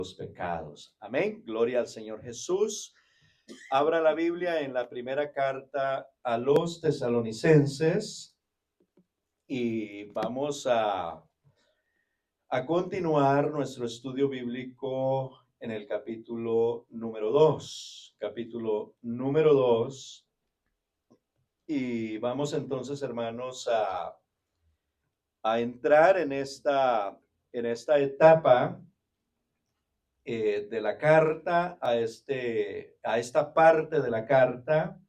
los pecados. Amén. Gloria al Señor Jesús. Abra la Biblia en la primera carta a los tesalonicenses y vamos a continuar nuestro estudio bíblico en el capítulo número 2. Capítulo número 2. Y vamos entonces, hermanos, a entrar en esta etapa de la carta, a esta parte de la carta.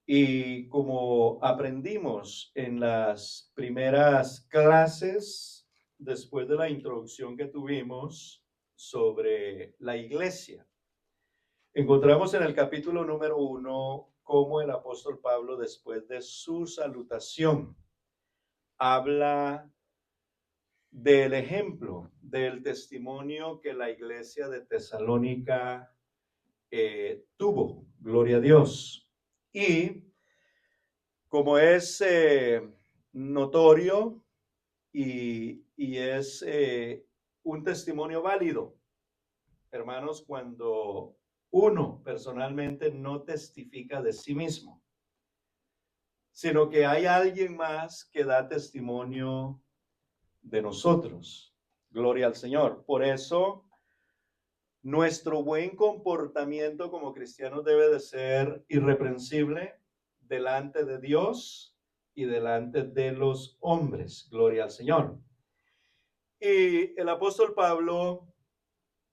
Y como aprendimos en las primeras clases, después de la introducción que tuvimos sobre la iglesia, encontramos en el capítulo número 1 cómo el apóstol Pablo, después de su salutación, habla del ejemplo, del testimonio que la iglesia de Tesalónica tuvo, gloria a Dios. Y como es notorio y es un testimonio válido, hermanos, cuando uno personalmente no testifica de sí mismo, sino que hay alguien más que da testimonio de nosotros. Gloria al Señor. Por eso, nuestro buen comportamiento como cristianos debe de ser irreprensible delante de Dios y delante de los hombres. Gloria al Señor. Y el apóstol Pablo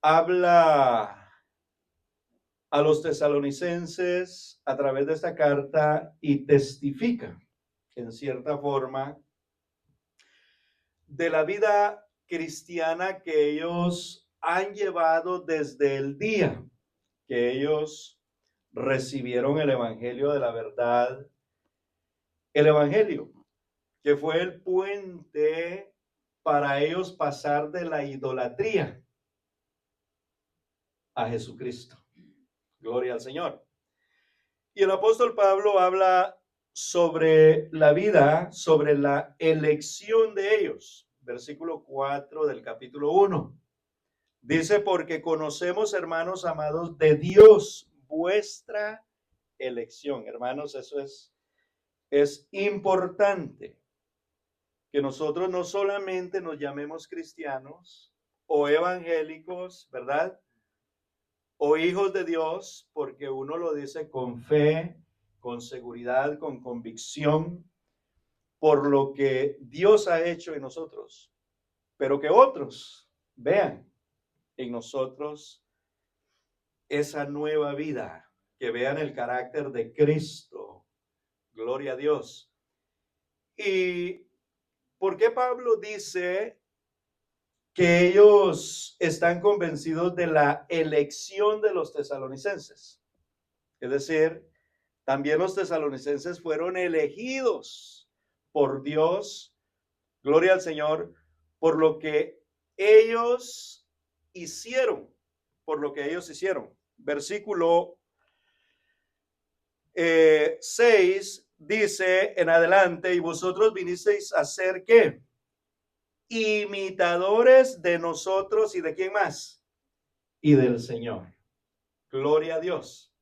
habla a los tesalonicenses a través de esta carta y testifica, en cierta forma, de la vida cristiana que ellos han llevado desde el día que ellos recibieron el evangelio de la verdad, el evangelio que fue el puente para ellos pasar de la idolatría a Jesucristo. Gloria al Señor. Y el apóstol Pablo habla sobre la vida, sobre la elección de ellos. Versículo 4 del capítulo 1. Dice, porque conocemos, hermanos amados, de Dios vuestra elección. Hermanos, eso es importante, que nosotros no solamente nos llamemos cristianos o evangélicos, ¿verdad? O hijos de Dios, porque uno lo dice con fe, con seguridad, con convicción, por lo que Dios ha hecho en nosotros, pero que otros vean en nosotros esa nueva vida, que vean el carácter de Cristo. Gloria a Dios. ¿Y por qué Pablo dice que ellos están convencidos de la elección de los tesalonicenses? Es decir, también los tesalonicenses fueron elegidos por Dios, gloria al Señor, por lo que ellos hicieron, por lo que ellos hicieron. Versículo 6 dice en adelante, y vosotros vinisteis a ser ¿qué? Imitadores de nosotros y de quién más? Y del Señor. Gloria a Dios.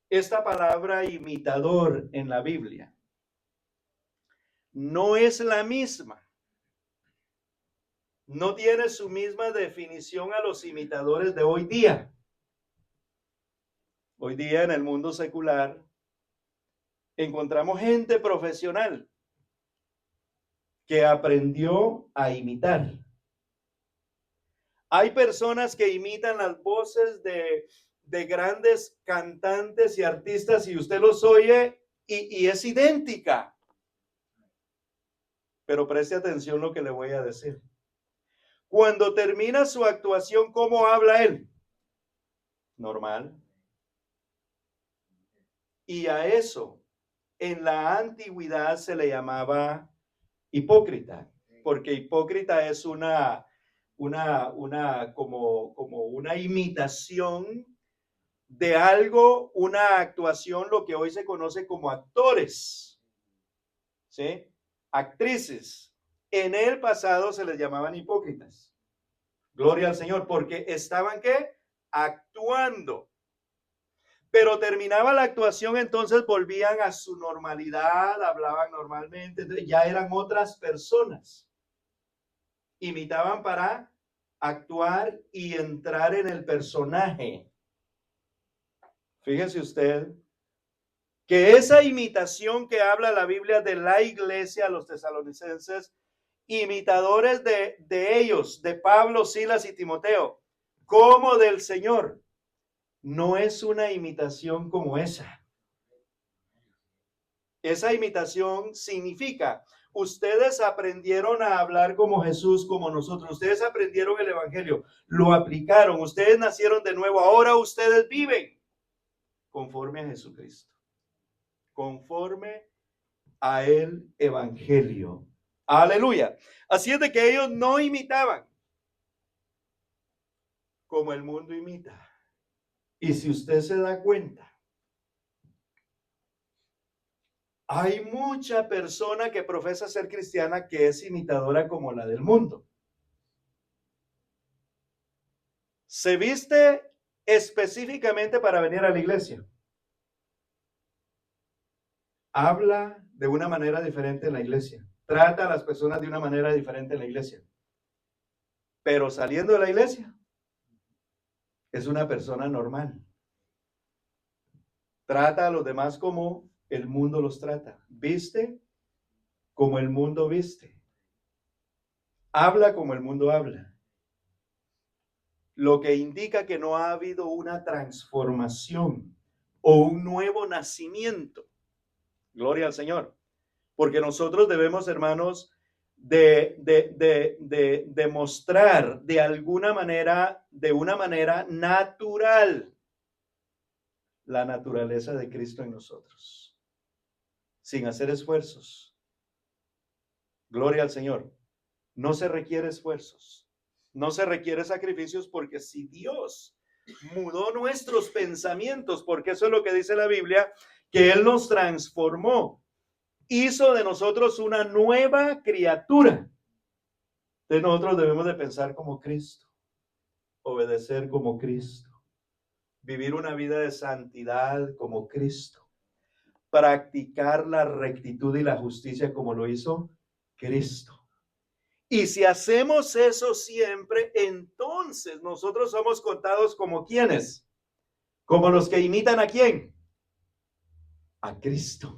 Esta palabra imitador en la Biblia no es la misma. No tiene su misma definición a los imitadores de hoy día. Hoy día en el mundo secular encontramos gente profesional que aprendió a imitar. Hay personas que imitan las voces de grandes cantantes y artistas y usted los oye y es idéntica. Pero preste atención lo que le voy a decir. Cuando termina su actuación, ¿cómo habla él? Normal. Y a eso en la antigüedad se le llamaba hipócrita, porque hipócrita es como una imitación de algo, una actuación, lo que hoy se conoce como actores, ¿sí? Actrices. En el pasado se les llamaban hipócritas. Gloria al Señor, porque estaban ¿qué? Actuando. Pero terminaba la actuación, entonces volvían a su normalidad, hablaban normalmente, entonces ya eran otras personas. Imitaban para actuar y entrar en el personaje. Fíjese usted que esa imitación que habla la Biblia de la iglesia, los tesalonicenses, imitadores de ellos, de Pablo, Silas y Timoteo, como del Señor, no es una imitación como esa. Esa imitación significa, ustedes aprendieron a hablar como Jesús, como nosotros, ustedes aprendieron el evangelio, lo aplicaron, ustedes nacieron de nuevo, ahora ustedes viven conforme a Jesucristo, conforme a el evangelio. Aleluya. Así es de que ellos no imitaban como el mundo imita. Y si usted se da cuenta, hay mucha persona que profesa ser cristiana que es imitadora como la del mundo. Se viste específicamente para venir a la iglesia. Habla de una manera diferente en la iglesia. Trata a las personas de una manera diferente en la iglesia. Pero saliendo de la iglesia, es una persona normal. Trata a los demás como el mundo los trata. Viste como el mundo viste. Habla como el mundo habla. Lo que indica que no ha habido una transformación o un nuevo nacimiento. Gloria al Señor. Porque nosotros debemos, hermanos, de mostrar de alguna manera, de una manera natural, la naturaleza de Cristo en nosotros, sin hacer esfuerzos. Gloria al Señor. No se requiere esfuerzos, no se requiere sacrificios, porque si Dios mudó nuestros pensamientos, porque eso es lo que dice la Biblia, que Él nos transformó, hizo de nosotros una nueva criatura. Entonces nosotros debemos de pensar como Cristo, obedecer como Cristo, vivir una vida de santidad como Cristo, practicar la rectitud y la justicia como lo hizo Cristo. Y si hacemos eso siempre, entonces nosotros somos contados como ¿quiénes? Como los que imitan ¿a quién? A Cristo.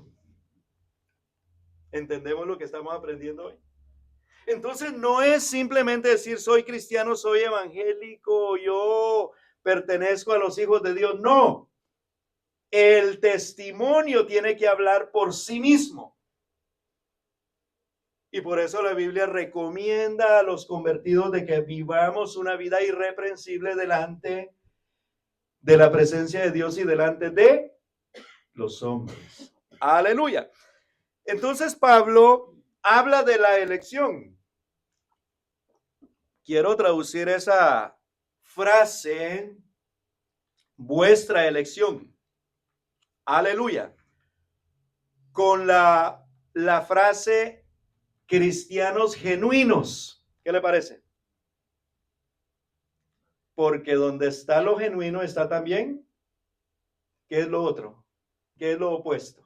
¿Entendemos lo que estamos aprendiendo hoy? Entonces no es simplemente decir soy cristiano, soy evangélico, yo pertenezco a los hijos de Dios. No, el testimonio tiene que hablar por sí mismo. Y por eso la Biblia recomienda a los convertidos de que vivamos una vida irreprensible delante de la presencia de Dios y delante de los hombres. Aleluya. Entonces Pablo habla de la elección. Quiero traducir esa frase, vuestra elección. Aleluya. Con la frase cristianos genuinos. ¿Qué le parece? Porque donde está lo genuino está también, ¿qué es lo otro? ¿Qué es lo opuesto?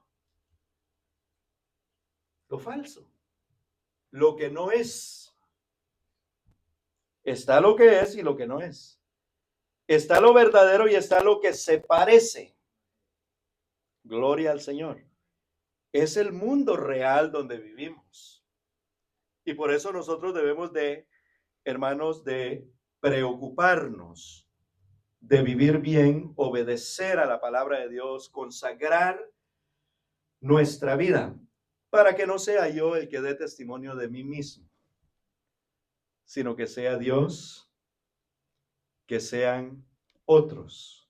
Lo falso. Lo que no es. Está lo que es y lo que no es. Está lo verdadero y está lo que se parece. Gloria al Señor. Es el mundo real donde vivimos. Y por eso nosotros debemos de, hermanos, de preocuparnos de vivir bien, obedecer a la palabra de Dios, consagrar nuestra vida, para que no sea yo el que dé testimonio de mí mismo, sino que sea Dios, que sean otros,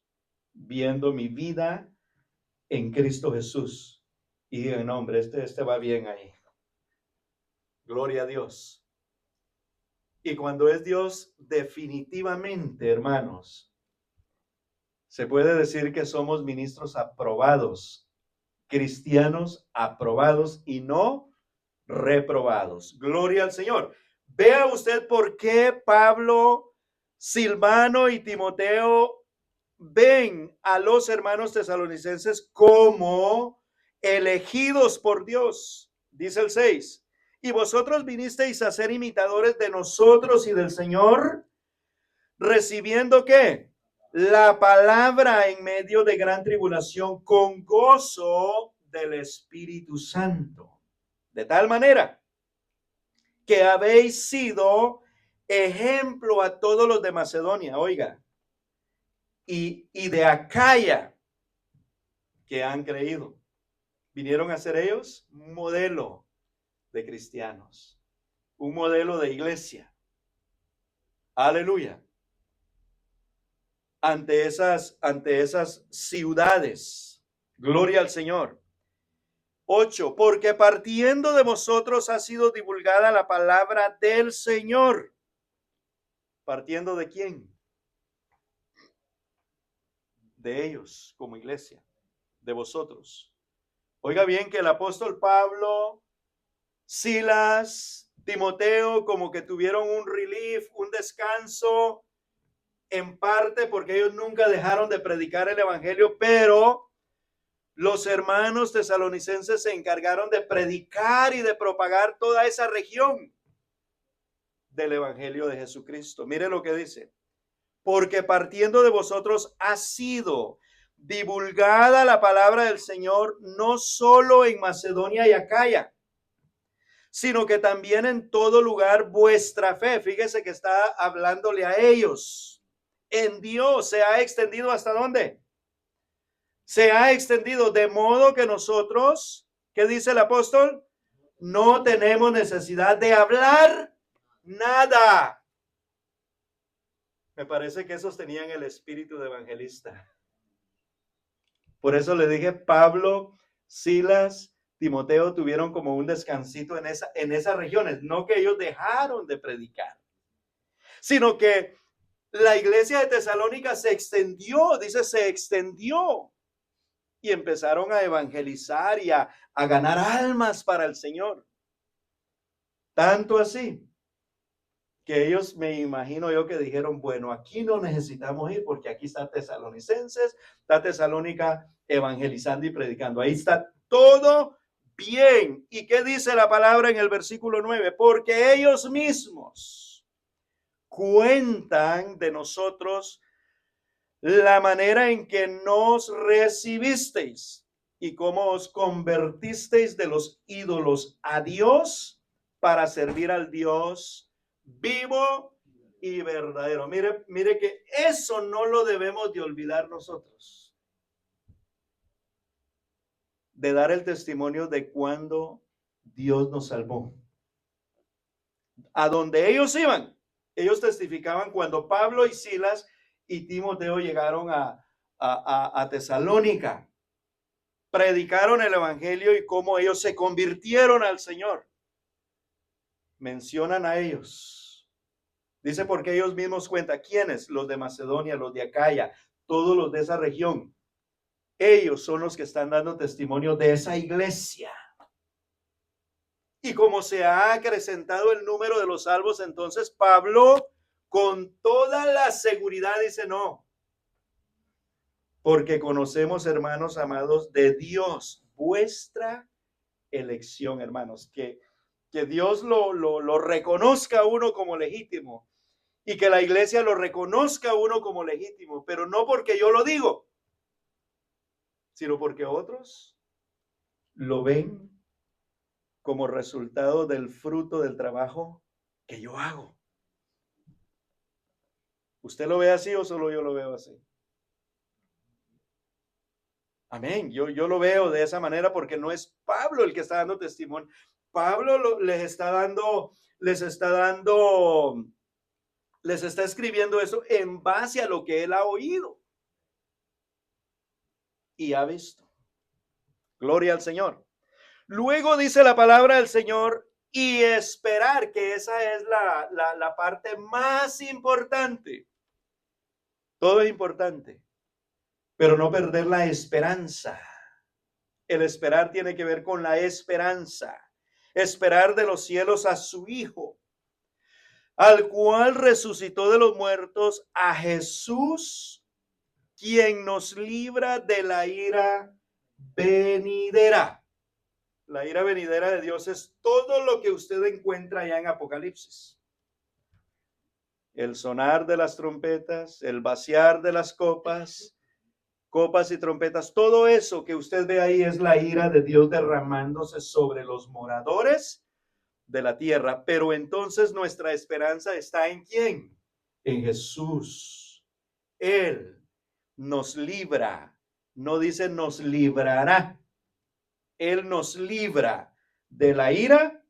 viendo mi vida en Cristo Jesús. Y digan, no, hombre, este va bien ahí. Gloria a Dios. Y cuando es Dios, definitivamente, hermanos, se puede decir que somos ministros aprobados, cristianos aprobados y no reprobados. Gloria al Señor. Vea usted por qué Pablo Silvano y Timoteo ven a los hermanos tesalonicenses como elegidos por Dios. Dice el 6. Y vosotros vinisteis a ser imitadores de nosotros y del Señor, recibiendo ¿qué? La palabra en medio de gran tribulación con gozo del Espíritu Santo. De tal manera que habéis sido ejemplo a todos los de Macedonia, oiga, y de Acaya, que han creído. Vinieron a ser ellos un modelo de cristianos, un modelo de iglesia. Aleluya. Ante esas ciudades. Gloria al Señor. 8. Porque partiendo de vosotros ha sido divulgada la palabra del Señor. ¿Partiendo de quién? De ellos como iglesia, de vosotros. Oiga bien que el apóstol Pablo, Silas, Timoteo, como que tuvieron un relief, un descanso, en parte porque ellos nunca dejaron de predicar el evangelio, pero los hermanos tesalonicenses se encargaron de predicar y de propagar toda esa región del evangelio de Jesucristo. Mire lo que dice. Porque partiendo de vosotros ha sido divulgada la palabra del Señor, no solo en Macedonia y Acaya, sino que también en todo lugar vuestra fe. Fíjese que está hablándole a ellos. En Dios se ha extendido ¿hasta dónde? Se ha extendido de modo que nosotros, ¿qué dice el apóstol? No tenemos necesidad de hablar nada. Me parece que esos tenían el espíritu de evangelista. Por eso le dije, Pablo, Silas, Timoteo tuvieron como un descansito en esas regiones. No que ellos dejaron de predicar, sino que la iglesia de Tesalónica se extendió, dice, se extendió. Y empezaron a evangelizar y a ganar almas para el Señor. Tanto así que ellos, me imagino yo, que dijeron, bueno, aquí no necesitamos ir porque aquí está Tesalonicenses, está Tesalónica evangelizando y predicando. Ahí está todo bien. ¿Y qué dice la palabra en el versículo 9? Porque ellos mismos cuentan de nosotros la manera en que nos recibisteis y cómo os convertisteis de los ídolos a Dios para servir al Dios vivo y verdadero. Mire que eso no lo debemos de olvidar nosotros. De dar el testimonio de cuando Dios nos salvó. A donde ellos iban, ellos testificaban cuando Pablo y Silas y Timoteo llegaron a Tesalónica. Predicaron el evangelio y cómo ellos se convirtieron al Señor. Mencionan a ellos. Dice porque ellos mismos cuentan. ¿Quiénes? Los de Macedonia, los de Acaya, todos los de esa región. Ellos son los que están dando testimonio de esa iglesia. Y como se ha acrecentado el número de los salvos, entonces Pablo con toda la seguridad dice no. Porque conocemos, hermanos amados, de Dios, vuestra elección, hermanos, que Dios lo reconozca a uno como legítimo y que la iglesia lo reconozca a uno como legítimo, pero no porque yo lo digo, sino porque otros lo ven como resultado del fruto del trabajo que yo hago. ¿Usted lo ve así o solo yo lo veo así? Amén. Yo lo veo de esa manera porque no es Pablo el que está dando testimonio. Pablo les está escribiendo eso en base a lo que él ha oído y ha visto. Gloria al Señor. Luego dice la palabra del Señor y esperar, que esa es la parte más importante. Todo es importante, pero no perder la esperanza. El esperar tiene que ver con la esperanza. Esperar de los cielos a su Hijo. al cual resucitó de los muertos, a Jesús, quien nos libra de la ira venidera. La ira venidera de Dios es todo lo que usted encuentra allá en Apocalipsis. El sonar de las trompetas, el vaciar de las copas y trompetas, todo eso que usted ve ahí es la ira de Dios derramándose sobre los moradores de la tierra. Pero entonces nuestra esperanza está ¿en quién? En Jesús. Él nos libra, no dice nos librará. Él nos libra de la ira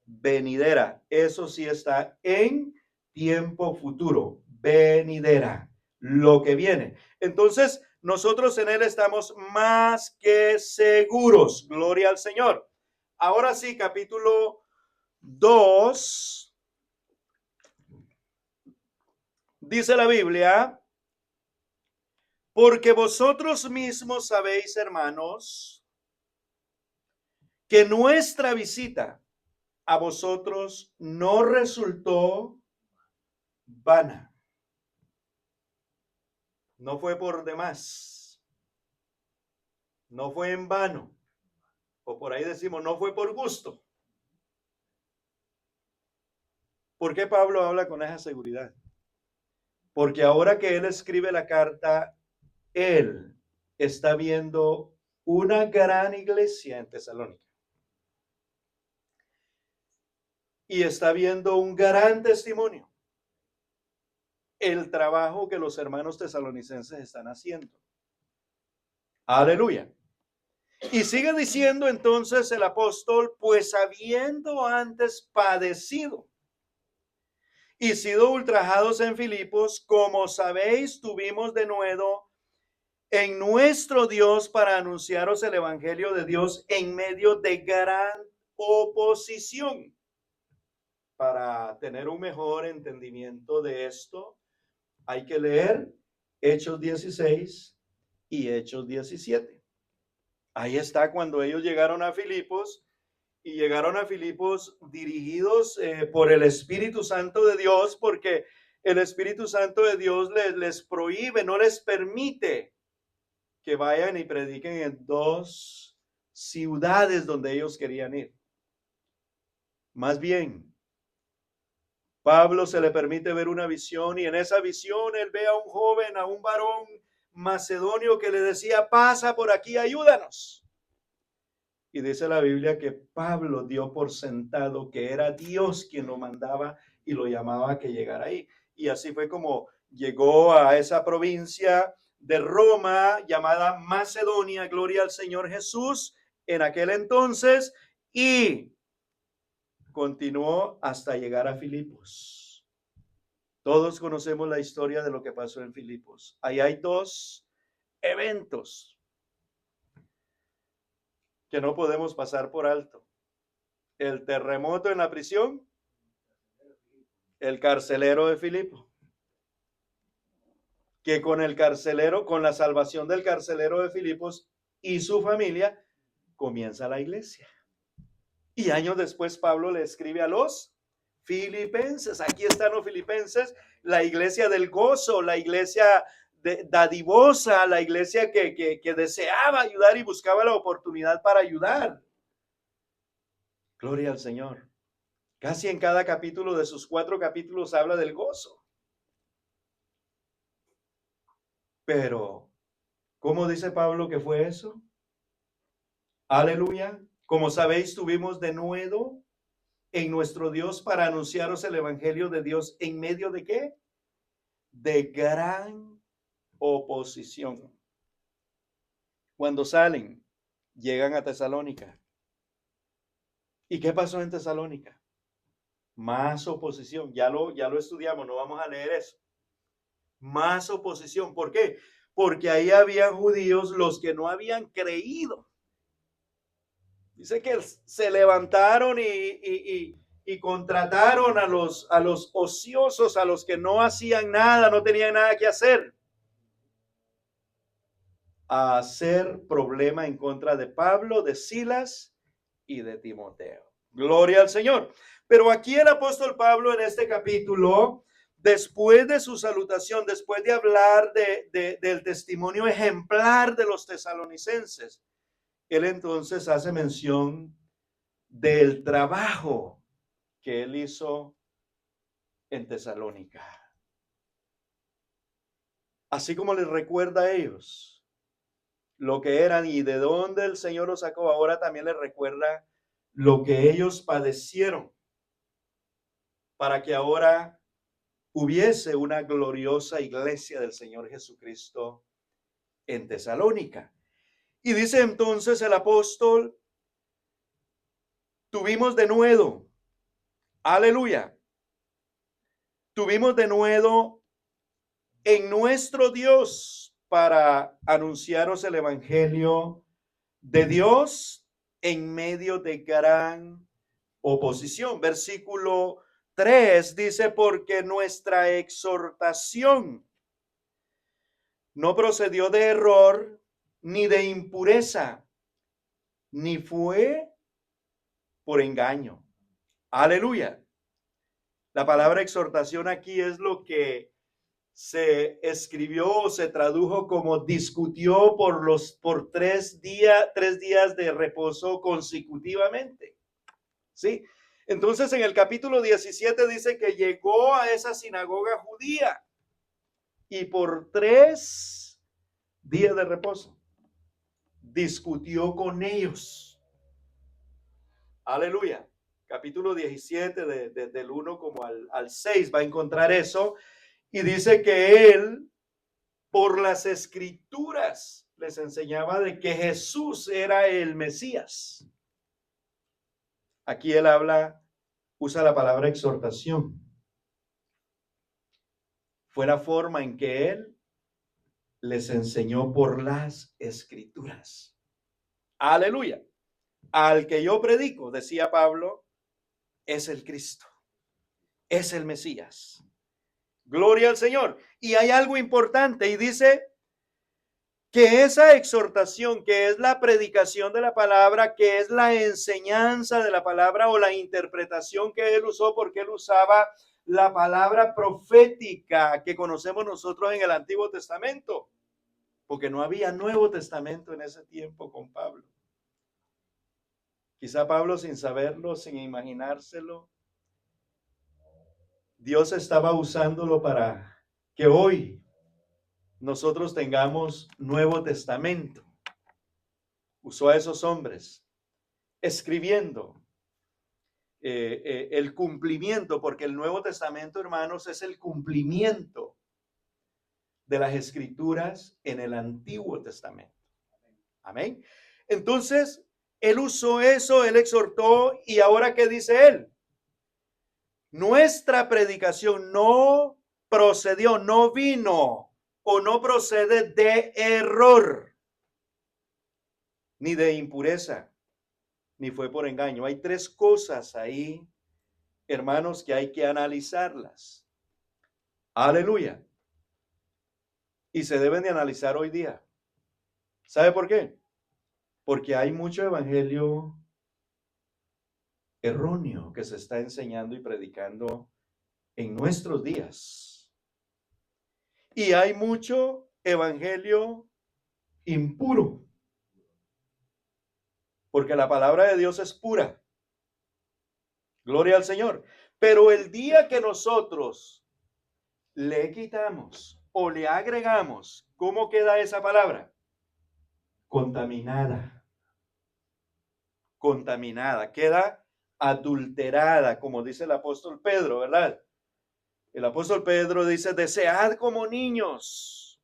venidera. Eso sí está en tiempo futuro, venidera, lo que viene. Entonces, nosotros en Él estamos más que seguros. Gloria al Señor. Ahora sí, capítulo 2. Dice la Biblia, porque vosotros mismos sabéis, hermanos, que nuestra visita a vosotros no resultó vana. No fue por demás. No fue en vano. O por ahí decimos, no fue por gusto. ¿Por qué Pablo habla con esa seguridad? Porque ahora que él escribe la carta, él está viendo una gran iglesia en Tesalónica. Y está viendo un gran testimonio. El trabajo que los hermanos tesalonicenses están haciendo. Aleluya. Y sigue diciendo entonces el apóstol, pues habiendo antes padecido y sido ultrajados en Filipos, como sabéis, tuvimos de nuevo en nuestro Dios para anunciaros el evangelio de Dios en medio de gran oposición. Para tener un mejor entendimiento de esto, hay que leer Hechos 16 y Hechos 17. Ahí está cuando ellos llegaron a Filipos y llegaron a Filipos dirigidos por el Espíritu Santo de Dios, porque el Espíritu Santo de Dios les prohíbe, no les permite que vayan y prediquen en dos ciudades donde ellos querían ir. Más bien, Pablo se le permite ver una visión y en esa visión él ve a un joven, a un varón macedonio que le decía, pasa por aquí, ayúdanos. Y dice la Biblia que Pablo dio por sentado que era Dios quien lo mandaba y lo llamaba a que llegara ahí. Y así fue como llegó a esa provincia de Roma llamada Macedonia, gloria al Señor Jesús, en aquel entonces, y continuó hasta llegar a Filipos. Todos conocemos la historia de lo que pasó en Filipos. Ahí hay dos eventos que no podemos pasar por alto. El terremoto en la prisión, el carcelero de Filipo. Que con el carcelero, con la salvación del carcelero de Filipos y su familia, comienza la iglesia. Y años después Pablo le escribe a los filipenses. Aquí están los filipenses, la iglesia del gozo, la iglesia dadivosa, la iglesia que deseaba ayudar y buscaba la oportunidad para ayudar. Gloria al Señor. Casi en cada capítulo de sus 4 capítulos habla del gozo. Pero, ¿cómo dice Pablo que fue eso? Aleluya. Como sabéis, tuvimos de nuevo en nuestro Dios para anunciaros el evangelio de Dios en medio de ¿qué? De gran oposición. Cuando salen, llegan a Tesalónica. ¿Y qué pasó en Tesalónica? Más oposición. Ya lo estudiamos, no vamos a leer eso. Más oposición. ¿Por qué? Porque ahí habían judíos los que no habían creído. Dice que se levantaron y contrataron a los ociosos, a los que no hacían nada, no tenían nada que hacer, a hacer problema en contra de Pablo, de Silas y de Timoteo. Gloria al Señor. Pero aquí el apóstol Pablo en este capítulo, después de su salutación, después de hablar del testimonio ejemplar de los tesalonicenses, él entonces hace mención del trabajo que él hizo en Tesalónica. Así como les recuerda a ellos lo que eran y de dónde el Señor los sacó, ahora también les recuerda lo que ellos padecieron para que ahora hubiese una gloriosa iglesia del Señor Jesucristo en Tesalónica. Y dice entonces el apóstol, tuvimos de nuevo, aleluya, tuvimos de nuevo en nuestro Dios para anunciaros el evangelio de Dios en medio de gran oposición. Versículo 3 dice, porque nuestra exhortación no procedió de error, ni de impureza, ni fue por engaño. Aleluya. La palabra exhortación aquí es lo que se escribió o se tradujo como discutió por 3 días de reposo consecutivamente. ¿Sí? Entonces en el capítulo 17 dice que llegó a esa sinagoga judía y por 3 días de reposo discutió con ellos. Aleluya. Capítulo 17 del 1 como al 6 va a encontrar eso. Y dice que él, por las escrituras, les enseñaba de que Jesús era el Mesías. Aquí él usa la palabra exhortación. Fue la forma en que él les enseñó por las escrituras. Aleluya. Al que yo predico, decía Pablo, es el Cristo, es el Mesías. Gloria al Señor. Y hay algo importante y dice que esa exhortación, que es la predicación de la palabra, que es la enseñanza de la palabra o la interpretación que él usó, porque él usaba la palabra profética que conocemos nosotros en el Antiguo Testamento, porque no había Nuevo Testamento en ese tiempo con Pablo. Quizá Pablo, sin saberlo, sin imaginárselo, Dios estaba usándolo para que hoy nosotros tengamos Nuevo Testamento. Usó a esos hombres escribiendo el cumplimiento, porque el Nuevo Testamento, hermanos, es el cumplimiento de las escrituras en el Antiguo Testamento. Amén. Entonces, él usó eso, él exhortó, y ahora, ¿qué dice él? Nuestra predicación no procedió, no vino o no procede de error, ni de impureza, ni fue por engaño. Hay 3 cosas ahí, hermanos, que hay que analizarlas. Aleluya. Y se deben de analizar hoy día. ¿Sabe por qué? Porque hay mucho evangelio erróneo que se está enseñando y predicando en nuestros días. Y hay mucho evangelio impuro. Porque la palabra de Dios es pura. Gloria al Señor. Pero el día que nosotros le quitamos o le agregamos, ¿cómo queda esa palabra? Contaminada. Contaminada. Queda adulterada, como dice el apóstol Pedro, ¿verdad? El apóstol Pedro dice, desead como niños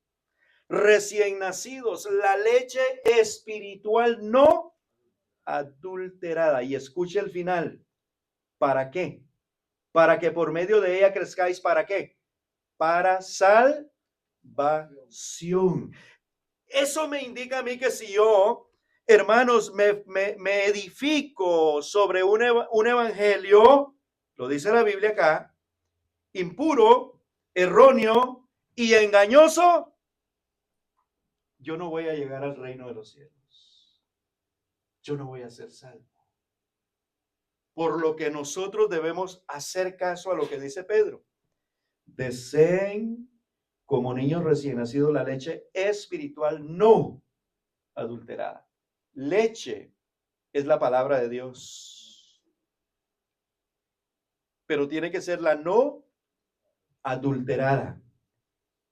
recién nacidos la leche espiritual no adulterada. Y escuche el final. ¿Para qué? Para que por medio de ella crezcáis. ¿Para qué? Para salvación. Eso me indica a mí que si yo, hermanos, me edifico sobre un evangelio, lo dice la Biblia acá, impuro, erróneo y engañoso, yo no voy a llegar al reino de los cielos. Yo no voy a ser salvo. Por lo que nosotros debemos hacer caso a lo que dice Pedro. Deseen como niños recién nacidos la leche espiritual no adulterada. Leche es la palabra de Dios, pero tiene que ser la no adulterada.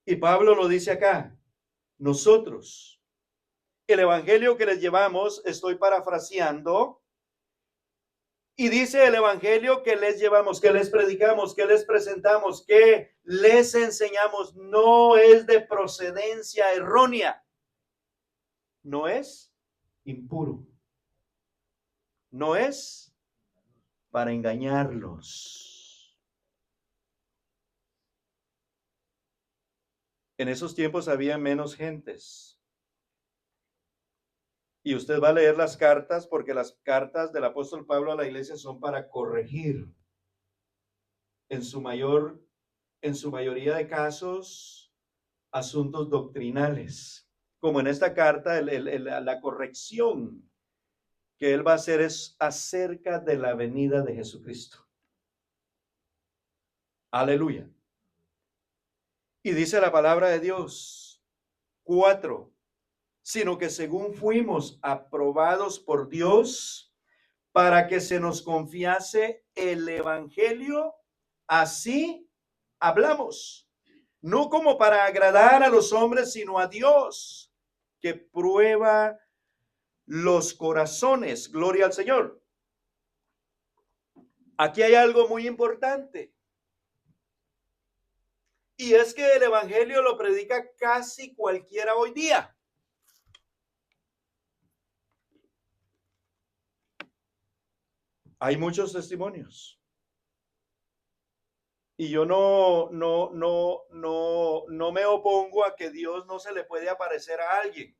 Y Pablo lo dice acá. Nosotros, el evangelio que les llevamos, estoy parafraseando, y dice el evangelio que les llevamos, que les predicamos, que les presentamos, que les enseñamos, no es de procedencia errónea, no es impuro, no es para engañarlos. En esos tiempos había menos gentes. Y usted va a leer las cartas, porque las cartas del apóstol Pablo a la iglesia son para corregir. En su mayoría de casos, asuntos doctrinales. Como en esta carta, la corrección que él va a hacer es acerca de la venida de Jesucristo. Aleluya. Y dice la palabra de Dios, 4, sino que según fuimos aprobados por Dios para que se nos confiase el evangelio, así hablamos, no como para agradar a los hombres, sino a Dios, que prueba los corazones. Gloria al Señor. Aquí hay algo muy importante. Y es que el evangelio lo predica casi cualquiera hoy día. Hay muchos testimonios. Y yo no me opongo a que Dios no se le puede aparecer a alguien,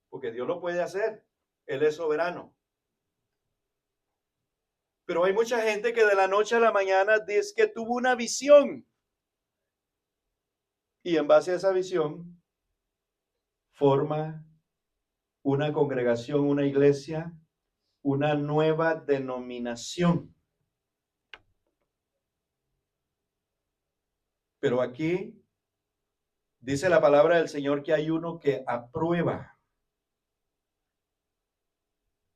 porque Dios lo puede hacer. Él es soberano. Pero hay mucha gente que de la noche a la mañana dice que tuvo una visión. Y en base a esa visión, forma una congregación, una iglesia, una nueva denominación. Pero aquí dice la palabra del Señor que hay uno que aprueba.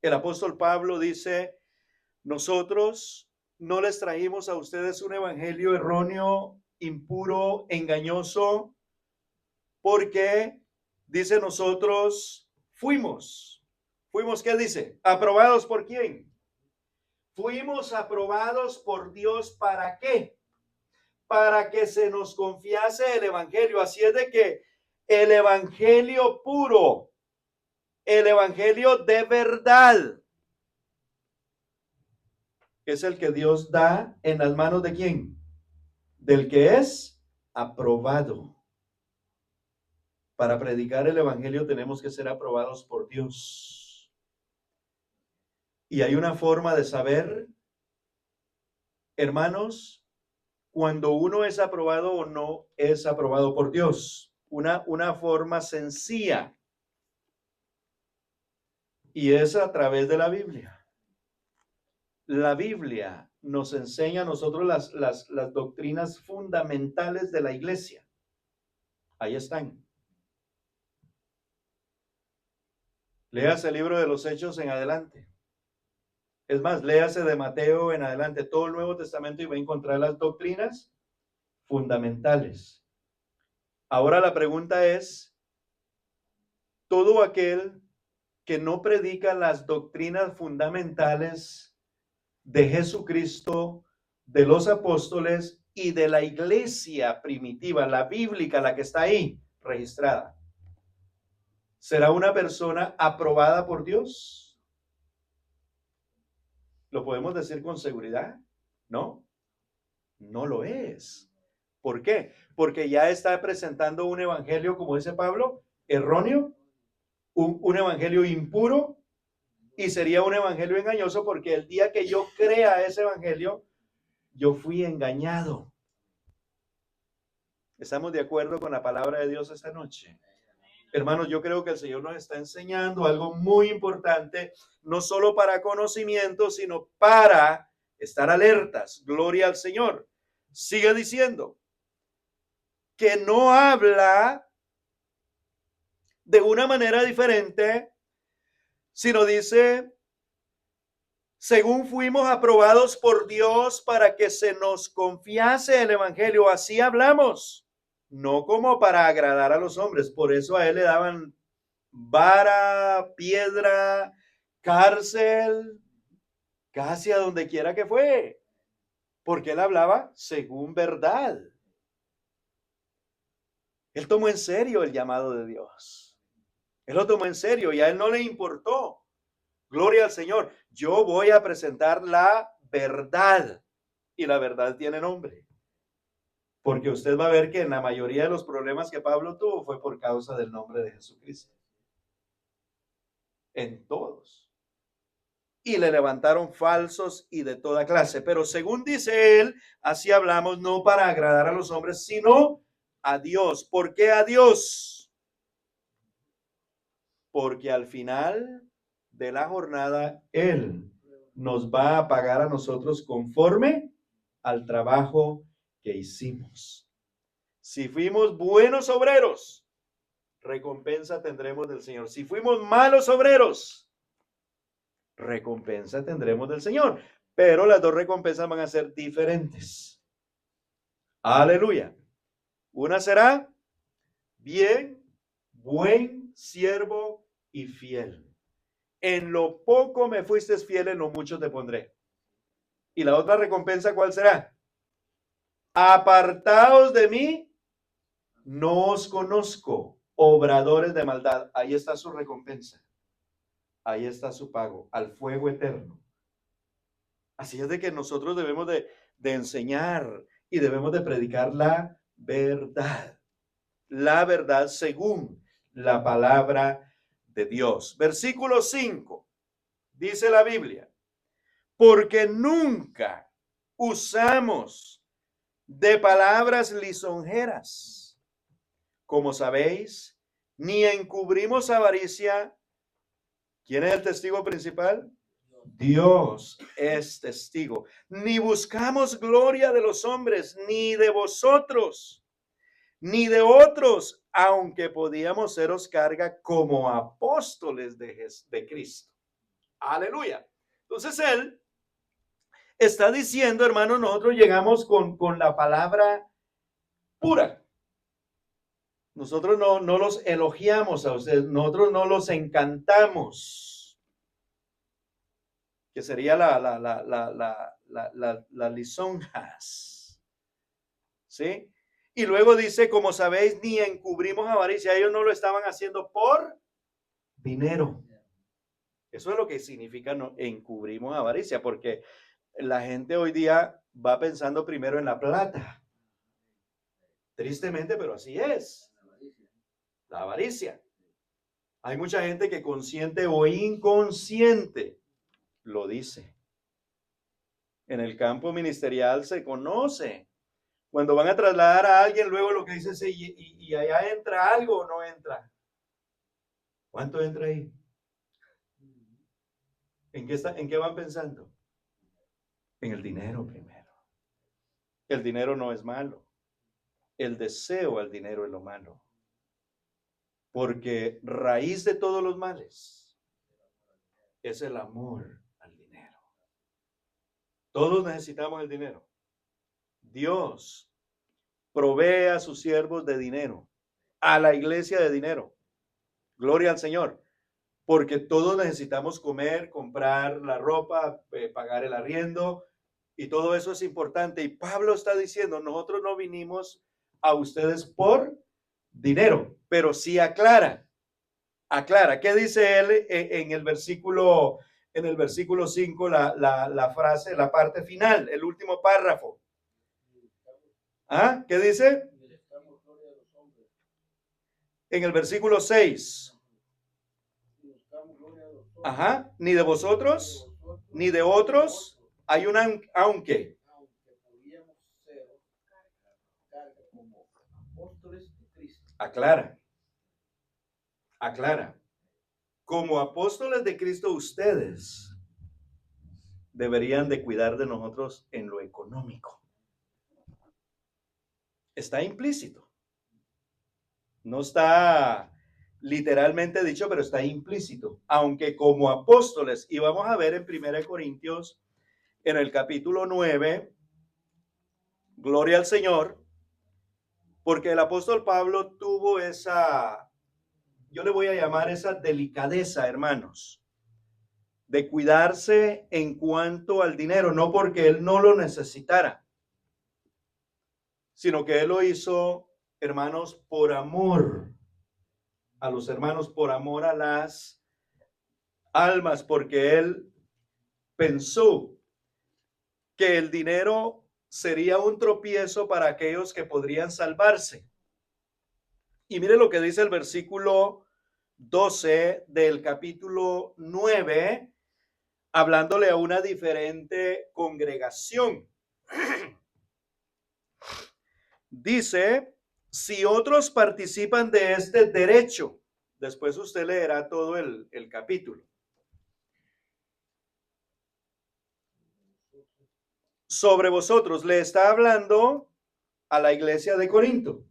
El apóstol Pablo dice, nosotros no les trajimos a ustedes un evangelio erróneo, impuro, engañoso, porque dice nosotros fuimos, ¿qué dice? ¿Aprobados por quién? Fuimos aprobados por Dios, ¿para qué? Para que se nos confiase el evangelio. Así es de que el evangelio puro, el evangelio de verdad, es el que Dios da en las manos de quién? Del que es aprobado. Para predicar el evangelio tenemos que ser aprobados por Dios. Y hay una forma de saber, hermanos, cuando uno es aprobado o no es aprobado por Dios. Una forma sencilla. Y es a través de la Biblia. La Biblia nos enseña a nosotros las doctrinas fundamentales de la iglesia. Ahí están. Léase el libro de los Hechos en adelante. Es más, léase de Mateo en adelante todo el Nuevo Testamento y va a encontrar las doctrinas fundamentales. Ahora la pregunta es, todo aquel que no predica las doctrinas fundamentales de Jesucristo, de los apóstoles y de la iglesia primitiva, la bíblica, la que está ahí registrada, ¿será una persona aprobada por Dios? ¿Lo podemos decir con seguridad? No, no lo es. ¿Por qué? Porque ya está presentando un evangelio, como dice Pablo, erróneo, un evangelio impuro, y sería un evangelio engañoso porque el día que yo crea ese evangelio, yo fui engañado. ¿Estamos de acuerdo con la palabra de Dios esta noche? Hermanos, yo creo que el Señor nos está enseñando algo muy importante, no solo para conocimiento, sino para estar alertas. Gloria al Señor. Sigue diciendo que no habla de una manera diferente, sino dice, según fuimos aprobados por Dios para que se nos confiase el evangelio, así hablamos, no como para agradar a los hombres. Por eso a él le daban vara, piedra, cárcel, casi a donde quiera que fue, porque él hablaba según verdad. Él tomó en serio el llamado de Dios. Él lo tomó en serio y a él no le importó. Gloria al Señor. Yo voy a presentar la verdad y la verdad tiene nombre. Porque usted va a ver que en la mayoría de los problemas que Pablo tuvo fue por causa del nombre de Jesucristo. En todos. Y le levantaron falsos y de toda clase. Pero según dice él, así hablamos no para agradar a los hombres, sino a Dios. ¿Por qué a Dios? Porque al final de la jornada, Él nos va a pagar a nosotros conforme al trabajo que hicimos. Si fuimos buenos obreros, recompensa tendremos del Señor. Si fuimos malos obreros, recompensa tendremos del Señor. Pero las dos recompensas van a ser diferentes. Aleluya. Una será bien, buen siervo y fiel. En lo poco me fuiste fiel, en lo mucho te pondré. Y la otra recompensa, ¿cuál será? Apartaos de mí, no os conozco, obradores de maldad. Ahí está su recompensa. Ahí está su pago, al fuego eterno. Así es de que nosotros debemos de enseñar y debemos de predicar la verdad. La verdad según la palabra de Dios. Versículo 5, dice la Biblia, porque nunca usamos de palabras lisonjeras, como sabéis, ni encubrimos avaricia. ¿Quién es el testigo principal? Dios es testigo. Ni buscamos gloria de los hombres, ni de vosotros, ni de otros, aunque podíamos seros carga como apóstoles de Cristo. Aleluya. Entonces él está diciendo, hermanos, nosotros llegamos con la palabra pura. Nosotros no los elogiamos a ustedes, nosotros no los encantamos, que sería las lisonjas, ¿sí? Y luego dice, como sabéis, ni encubrimos avaricia. Ellos no lo estaban haciendo por dinero. Eso es lo que significa no encubrimos avaricia, porque la gente hoy día va pensando primero en la plata. Tristemente, pero así es. La avaricia. Hay mucha gente que consciente o inconsciente lo dice. En el campo ministerial se conoce. Cuando van a trasladar a alguien, luego lo que dice es, ¿y allá entra algo o no entra? ¿Cuánto entra ahí? ¿En qué van pensando? En el dinero primero. El dinero no es malo. El deseo al dinero es lo malo. Porque raíz de todos los males es el amor al dinero. Todos necesitamos el dinero. Dios provee a sus siervos de dinero, a la iglesia de dinero. Gloria al Señor. Porque todos necesitamos comer, comprar la ropa, pagar el arriendo, y todo eso es importante. Y Pablo está diciendo, nosotros no vinimos a ustedes por dinero, pero sí aclara. ¿Qué dice él en el versículo 5, la frase, la parte final, el último párrafo? ¿Ah? ¿Qué dice? En el versículo 6. Ajá, ni de vosotros, ni de otros, hay un aunque. Aclara. Como apóstoles de Cristo ustedes deberían de cuidar de nosotros en lo económico. Está implícito. No está literalmente dicho, pero está implícito. Aunque como apóstoles, y vamos a ver en 1 Corintios, en el capítulo 9, gloria al Señor, porque el apóstol Pablo tuvo esa, yo le voy a llamar esa delicadeza, hermanos, de cuidarse en cuanto al dinero, no porque él no lo necesitara, sino que él lo hizo, hermanos, por amor a los hermanos, por amor a las almas, porque él pensó que el dinero sería un tropiezo para aquellos que podrían salvarse. Y mire lo que dice el versículo 12 del capítulo 9, hablándole a una diferente congregación. Dice, si otros participan de este derecho, después usted leerá todo el capítulo. Sobre vosotros, le está hablando a la iglesia de Corinto.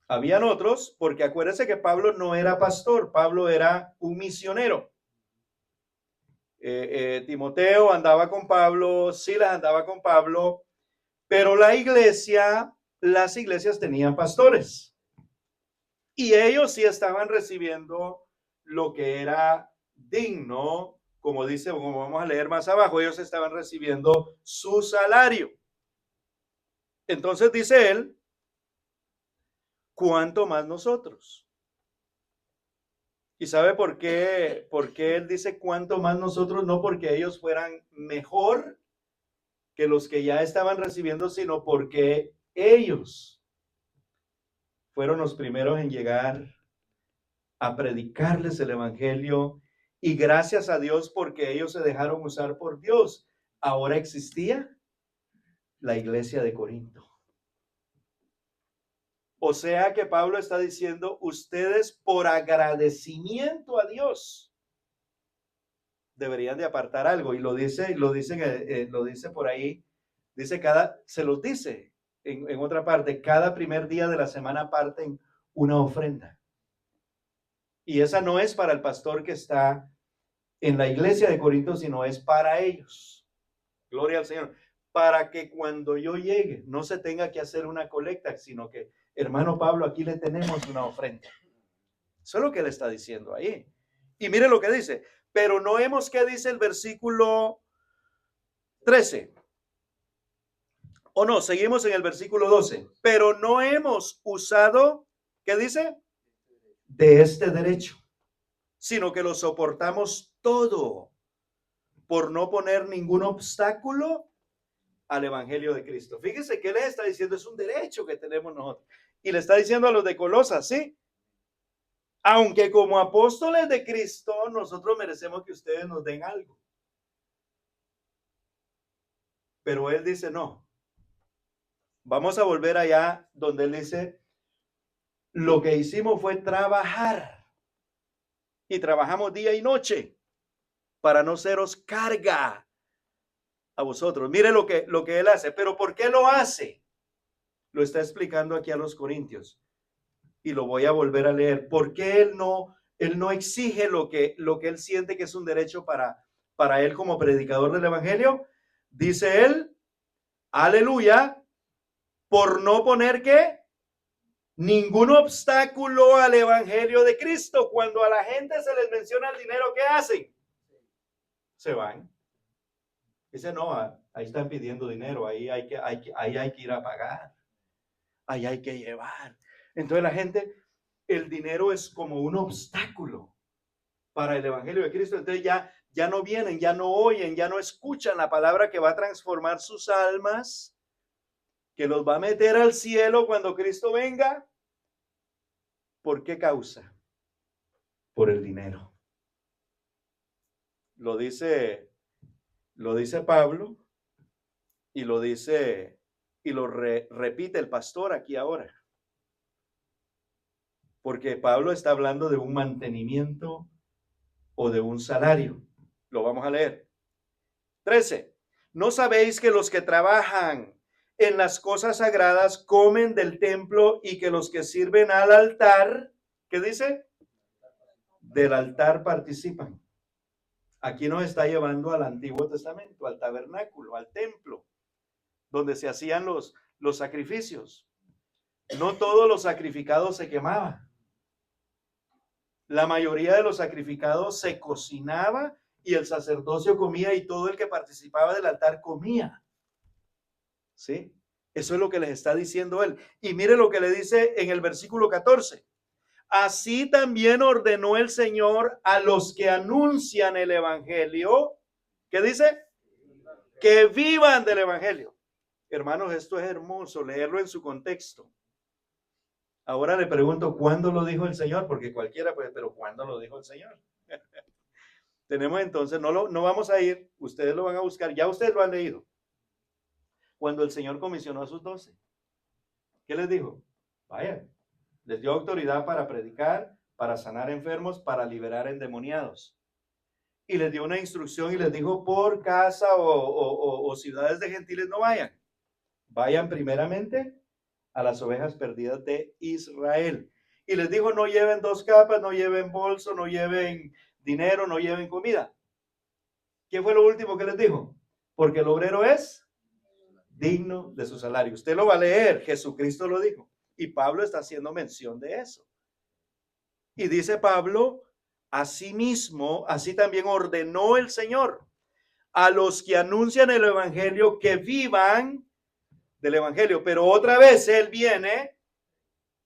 Habían otros, porque acuérdense que Pablo no era pastor, Pablo era un misionero. Timoteo andaba con Pablo, Silas andaba con Pablo, pero las iglesias tenían pastores. Y ellos sí estaban recibiendo lo que era digno, como dice, como vamos a leer más abajo, ellos estaban recibiendo su salario. Entonces dice él, ¿cuánto más nosotros? ¿Y sabe por qué? Porque él dice cuánto más nosotros, no porque ellos fueran mejor que los que ya estaban recibiendo, sino porque ellos fueron los primeros en llegar a predicarles el evangelio, y gracias a Dios porque ellos se dejaron usar por Dios. Ahora existía la iglesia de Corinto. O sea que Pablo está diciendo, ustedes por agradecimiento a Dios deberían de apartar algo, y lo dice por ahí, se los dice en otra parte, cada primer día de la semana aparten una ofrenda. Y esa no es para el pastor que está en la iglesia de Corinto, sino es para ellos. Gloria al Señor. Para que cuando yo llegue no se tenga que hacer una colecta, sino que, hermano Pablo, aquí le tenemos una ofrenda. Eso es lo que él está diciendo ahí. Y mire lo que dice. Pero no hemos, ¿qué dice el versículo 13? O no, seguimos en el versículo 12. Pero no hemos usado, ¿qué dice? De este derecho, sino que lo soportamos todo por no poner ningún obstáculo al evangelio de Cristo. Fíjense que él está diciendo, es un derecho que tenemos nosotros. Y le está diciendo a los de Colosas, sí, aunque como apóstoles de Cristo nosotros merecemos que ustedes nos den algo. Pero él dice, no. Vamos a volver allá donde él dice, lo que hicimos fue trabajar. Y trabajamos día y noche para no seros carga a vosotros. Mire lo que él hace. Pero ¿por qué lo hace? Lo está explicando aquí a los corintios. Y lo voy a volver a leer. ¿Por qué él no exige lo que él siente que es un derecho para él como predicador del evangelio? Dice él, aleluya, por no poner ¿qué? Ningún obstáculo al evangelio de Cristo. Cuando a la gente se les menciona el dinero, ¿qué hacen? Se van. Dice, no, ahí están pidiendo dinero, ahí hay que ir a pagar, ahí hay que llevar. Entonces la gente, el dinero es como un obstáculo para el evangelio de Cristo. Entonces ya no vienen, ya no oyen, ya no escuchan la palabra que va a transformar sus almas, que los va a meter al cielo cuando Cristo venga. ¿Por qué causa? Por el dinero. Lo dice Pablo, y lo dice y lo repite el pastor aquí ahora. Porque Pablo está hablando de un mantenimiento o de un salario. Lo vamos a leer. 13. ¿No sabéis que los que trabajan en las cosas sagradas comen del templo y que los que sirven al altar, ¿qué dice? Del altar participan? Aquí nos está llevando al Antiguo Testamento, al tabernáculo, al templo, donde se hacían los sacrificios. No todos los sacrificados se quemaban. La mayoría de los sacrificados se cocinaba y el sacerdocio comía y todo el que participaba del altar comía. ¿Sí? Eso es lo que les está diciendo él. Y mire lo que le dice en el versículo 14. Así también ordenó el Señor a los que anuncian el evangelio. ¿Qué dice? Que vivan del evangelio. Hermanos, esto es hermoso, leerlo en su contexto. Ahora le pregunto, ¿cuándo lo dijo el Señor? Porque cualquiera puede, pero ¿cuándo lo dijo el Señor? Tenemos entonces, no vamos a ir, ustedes lo van a buscar, ya ustedes lo han leído. Cuando el Señor comisionó a sus 12, ¿qué les dijo? Vayan, les dio autoridad para predicar, para sanar enfermos, para liberar endemoniados. Y les dio una instrucción y les dijo, por casa o ciudades de gentiles no vayan. Vayan primeramente a las ovejas perdidas de Israel. Y les dijo, no lleven 2 capas, no lleven bolso, no lleven dinero, no lleven comida. ¿Qué fue lo último que les dijo? Porque el obrero es digno de su salario. Usted lo va a leer, Jesucristo lo dijo. Y Pablo está haciendo mención de eso. Y dice Pablo, asimismo, así también ordenó el Señor a los que anuncian el evangelio que vivan del evangelio. Pero otra vez él viene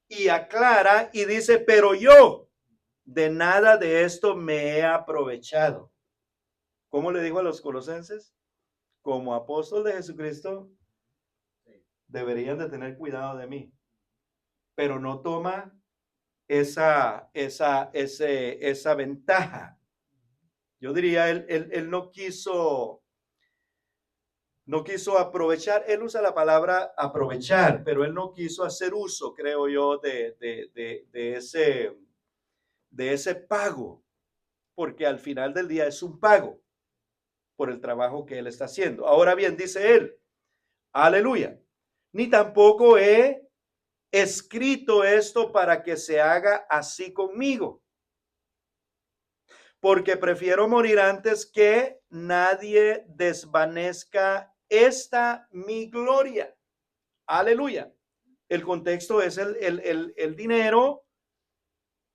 y aclara y dice, pero yo de nada de esto me he aprovechado. ¿Cómo le dijo a los colosenses? Como apóstol de Jesucristo, deberían de tener cuidado de mí. Pero no toma esa ventaja. Yo diría, él no quiso aprovechar, él usa la palabra aprovechar, pero él no quiso hacer uso, creo yo, de ese pago, porque al final del día es un pago por el trabajo que él está haciendo. Ahora bien, dice él, aleluya, ni tampoco he escrito esto para que se haga así conmigo, porque prefiero morir antes que nadie desvanezca esta mi gloria. Aleluya. El contexto es el dinero.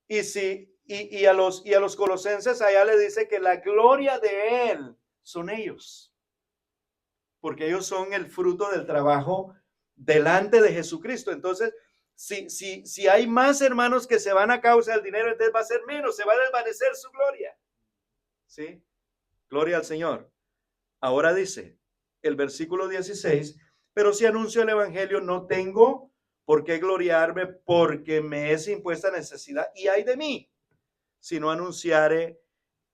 Y a los colosenses allá le dice que la gloria de él son ellos, porque ellos son el fruto del trabajo delante de Jesucristo. Entonces, si hay más hermanos que se van a causa del dinero, entonces va a ser menos, se va a desvanecer su gloria. ¿Sí? Gloria al Señor. Ahora dice el versículo 16, pero si anuncio el evangelio no tengo por qué gloriarme, porque me es impuesta necesidad y hay de mí si no anunciare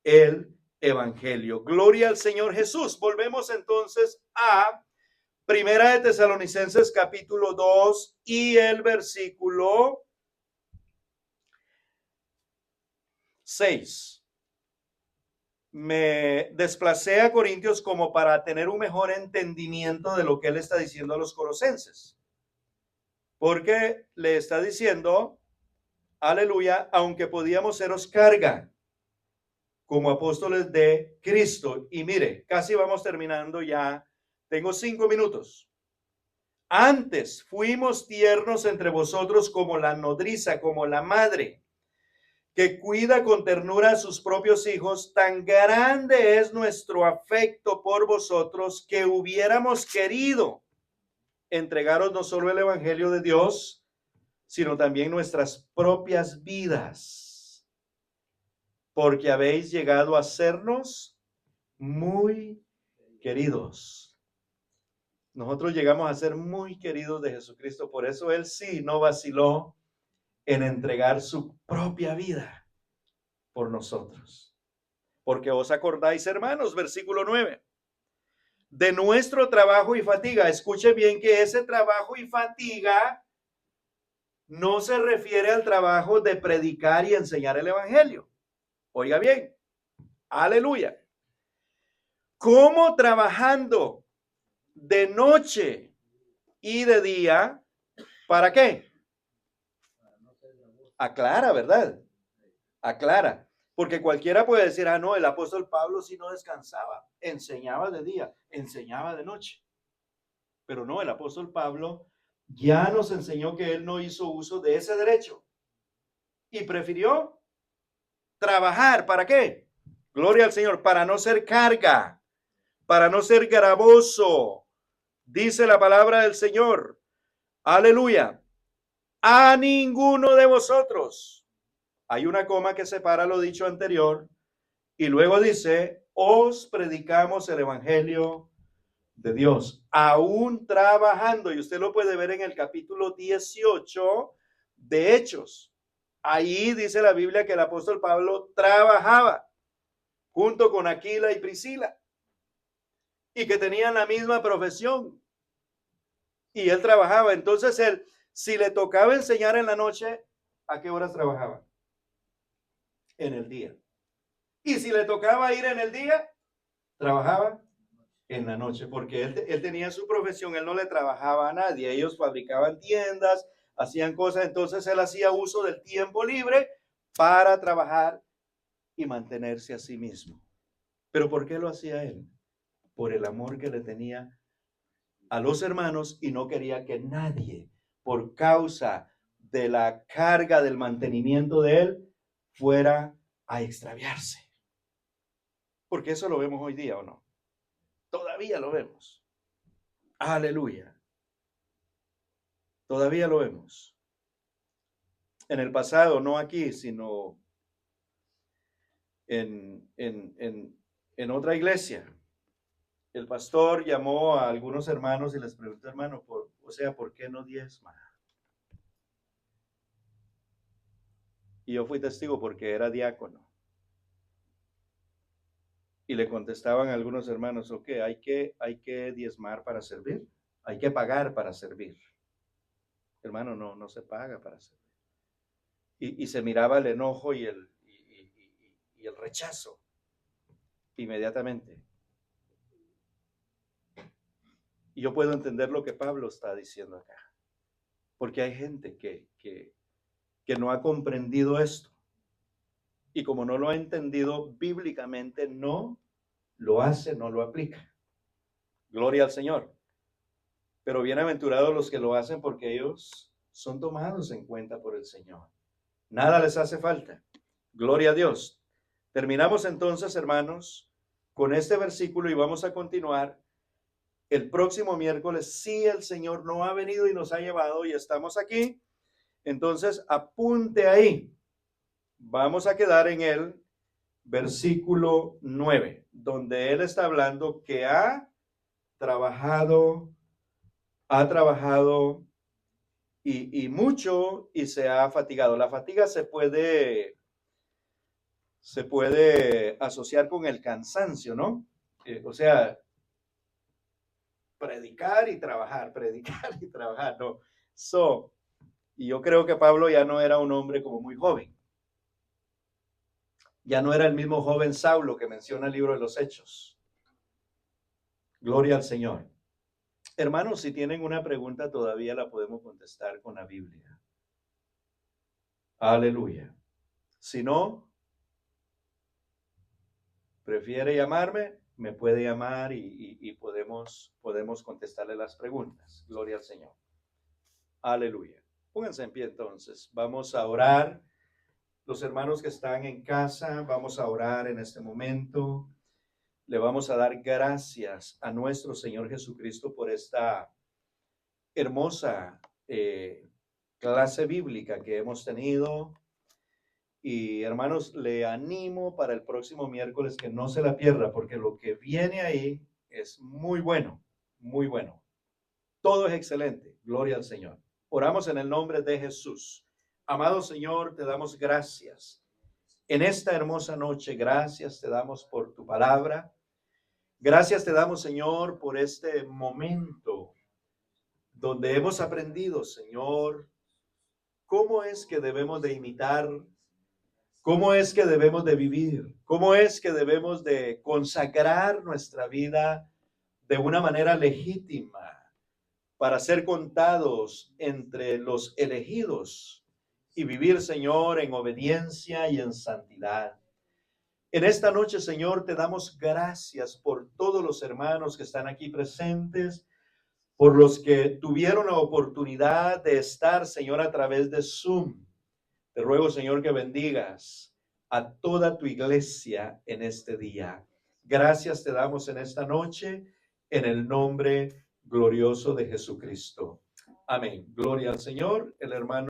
el evangelio. Gloria al Señor Jesús. Volvemos entonces a Primera de Tesalonicenses capítulo 2 y el versículo 6. Me desplacé a Corintios como para tener un mejor entendimiento de lo que él está diciendo a los colosenses. Porque le está diciendo, aleluya, aunque podíamos seros carga como apóstoles de Cristo. Y mire, casi vamos terminando ya. Tengo 5 minutos. Antes fuimos tiernos entre vosotros como la nodriza, como la madre, que cuida con ternura a sus propios hijos. Tan grande es nuestro afecto por vosotros que hubiéramos querido entregaros no solo el evangelio de Dios, sino también nuestras propias vidas, porque habéis llegado a sernos muy queridos. Nosotros llegamos a ser muy queridos de Jesucristo, por eso él sí no vaciló en entregar su propia vida por nosotros. Porque os acordáis, hermanos, versículo 9, de nuestro trabajo y fatiga. Escuche bien que ese trabajo y fatiga no se refiere al trabajo de predicar y enseñar el evangelio. Oiga bien, aleluya. como trabajando de noche y de día, ¿para qué? Aclara, ¿verdad? Aclara. Porque cualquiera puede decir, no, el apóstol Pablo sí no descansaba, enseñaba de día, enseñaba de noche. Pero no, el apóstol Pablo ya nos enseñó que él no hizo uso de ese derecho y prefirió trabajar. ¿Para qué? Gloria al Señor, para no ser carga, para no ser gravoso. Dice la palabra del Señor. Aleluya. A ninguno de vosotros. Hay una coma que separa lo dicho anterior y luego dice, os predicamos el evangelio de Dios, aún trabajando. Y usted lo puede ver en el capítulo 18 de Hechos. Ahí dice la Biblia que el apóstol Pablo trabajaba junto con Aquila y Priscila y que tenían la misma profesión. Y él trabajaba. Entonces él, si le tocaba enseñar en la noche, ¿a qué horas trabajaba? En el día. Y si le tocaba ir en el día, trabajaba en la noche, porque él tenía su profesión, él no le trabajaba a nadie, ellos fabricaban tiendas, hacían cosas, entonces él hacía uso del tiempo libre para trabajar y mantenerse a sí mismo. ¿Pero por qué lo hacía él? Por el amor que le tenía a los hermanos y no quería que nadie, por causa de la carga del mantenimiento de él, fuera a extraviarse. Porque eso lo vemos hoy día, ¿o no? Todavía lo vemos. Aleluya. Todavía lo vemos. En el pasado, no aquí, sino en otra iglesia. El pastor llamó a algunos hermanos y les preguntó, hermano, ¿por qué no diezma? Y yo fui testigo porque era diácono. Y le contestaban a algunos hermanos, ok, hay que diezmar para servir, hay que pagar para servir. Hermano, no se paga para servir. Y se miraba el enojo y el rechazo inmediatamente. Y yo puedo entender lo que Pablo está diciendo acá, porque hay gente que no ha comprendido esto. Y como no lo ha entendido bíblicamente, no lo hace, no lo aplica. Gloria al Señor. Pero bienaventurados los que lo hacen porque ellos son tomados en cuenta por el Señor. Nada les hace falta. Gloria a Dios. Terminamos entonces, hermanos, con este versículo y vamos a continuar el próximo miércoles. Si el Señor no ha venido y nos ha llevado y estamos aquí, entonces apunte ahí. Vamos a quedar en el versículo 9, donde él está hablando que ha trabajado y mucho y se ha fatigado. La fatiga se puede asociar con el cansancio, ¿no? O sea, predicar y trabajar, ¿no? Y yo creo que Pablo ya no era un hombre como muy joven. Ya no era el mismo joven Saulo que menciona el libro de los Hechos. Gloria al Señor. Hermanos, si tienen una pregunta todavía la podemos contestar con la Biblia. Aleluya. Si no, prefiere llamarme, me puede llamar y podemos contestarle las preguntas. Gloria al Señor. Aleluya. Pónganse en pie entonces. Vamos a orar. Los hermanos que están en casa, vamos a orar en este momento. Le vamos a dar gracias a nuestro Señor Jesucristo por esta hermosa clase bíblica que hemos tenido. Y hermanos, le animo para el próximo miércoles que no se la pierda, porque lo que viene ahí es muy bueno, muy bueno. Todo es excelente. Gloria al Señor. Oramos en el nombre de Jesús. Amado Señor, te damos gracias. En esta hermosa noche, gracias te damos por tu palabra. Gracias te damos, Señor, por este momento donde hemos aprendido, Señor, cómo es que debemos de imitar, ¿Cómo es que debemos de vivir? ¿Cómo es que debemos de consagrar nuestra vida de una manera legítima para ser contados entre los elegidos y vivir, Señor, en obediencia y en santidad? En esta noche, Señor, te damos gracias por todos los hermanos que están aquí presentes, por los que tuvieron la oportunidad de estar, Señor, a través de Zoom. Te ruego, Señor, que bendigas a toda tu iglesia en este día. Gracias te damos en esta noche, en el nombre glorioso de Jesucristo. Amén. Gloria al Señor. El hermano